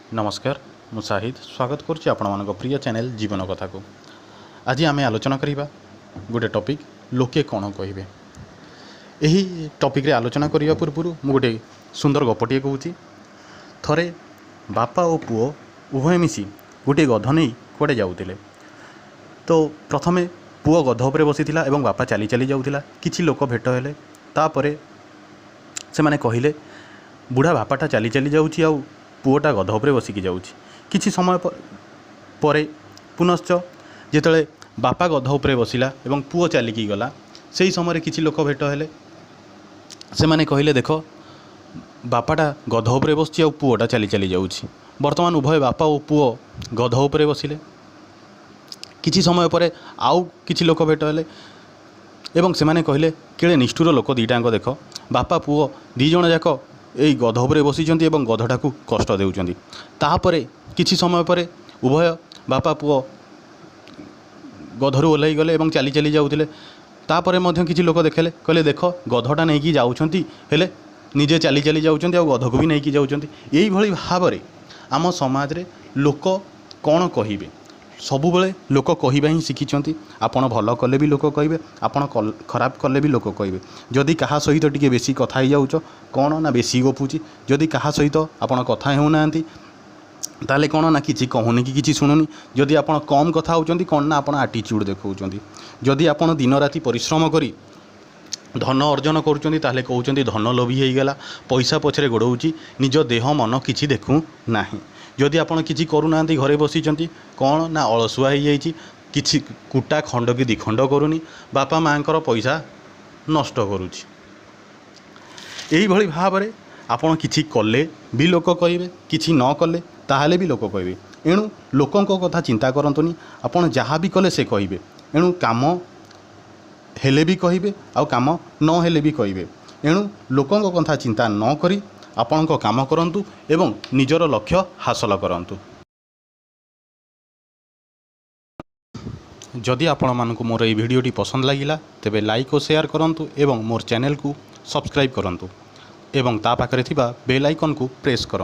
नमस्कार मु शाहिद स्वागत करुच्ची आपण प्रिय चैनल जीवन कथा को। आज आम आलोचना करवा गोटे टॉपिक लोके कौन कहे। यही टॉपिक रे आलोचना करने पूर्व मु गोटे सुंदर गपटे कहूँ। थरे बापा और पुओ उभय मिसी गोटे गध नहीं कड़े जाऊे। तो प्रथमे पुओ गध उपर बसी और बापा चली चली जाऊला। किछि लोक भेट हेले तापर से माने कहले बुढ़ा बापाटा चली चली जाऊँगी आउ पुओटा गध उपर बसिकी जाऊँगी। किछि समय पर पुनश्च जिते बापा गध उपर बसिला एवं पुओ चलिकी गला से समय किछि लोक भेट हेले से माने कहले देख बापाटा गध उपर बसची आ पुओटा चली चली जाऊँगी। वर्तमान उभय बापा और पुओ गध उपर बसिले। किछि समय पर आउ किछि लोक भेट हेले एवं से माने कहले केड़े निष्ठुर लोक दीटांग देख बापा पुओ दी जण जाक यही गध उपर बसिचंती एवं गधटा को कष्ट देउचंती। तापरे किछि समय पर उभय बापा पुओ गधरू ओह्लाई गले एवं चली चली जाउथिले। तापरे मध्य किछि लोक देखले कहले देख गधटा नहीं कि जाउचंती हेले निजे चली चली जाउचंती आ गध को भी नहीं कि जाउचंती। एही भली भाबरे आम समाज रे लोक कौन कहिबे सबु बेले लोक कहवा ही शिखिंट। आपड़ भल कले भी लोक कहे आपड़ खराब कले भी लोक कहे। जदि क्या सहित टी बेसी कथा ही जाऊच कौन ना बेसी गपुची जदि क्या सहित आपड़ कथा होना ताले कौन ना कि कहूनी कि किसी शुणुनी। जदि आप कम कथा होती कौन ना आप आटीट्यूड देखा। जदि आप दिन राति परिश्रम करी धन अर्जन करुँच ताले कहते धन लोभी होगला पैसा पछरे गोड़ाऊँच निज देह मन किसी देखू ना। जदि आपड़ किसी करूना घरे बसीचंती कौन ना अलसुआ हो जाइए किसी कुटा खंड कि दिखंड करूनी बापा माँ पैसा नष्ट करुँच। यही भली भाव में आपड़ किसी कले भी लोक कहे किसी न कले ताहले भी लोक कहे। एणु लोकों कथा चिंता करतुनी आपड़ जहाँ भी कले से कहे। एणु काम हेले भी कहे आ काम न हेले भी कहे। एणु लोकों कथा चिंता न करी आपण काम करंतु एवं निजर लक्ष्य हासिल करंतु। जदि आपण मानकु मोर এই ভিডিওটি पसंद लागिला तेबे लाइक और शेयर करंतु एवं मोर चैनल को सब्सक्राइब करंतु एवं ता पाखरे थिबा बेल आइकन को प्रेस करंतु।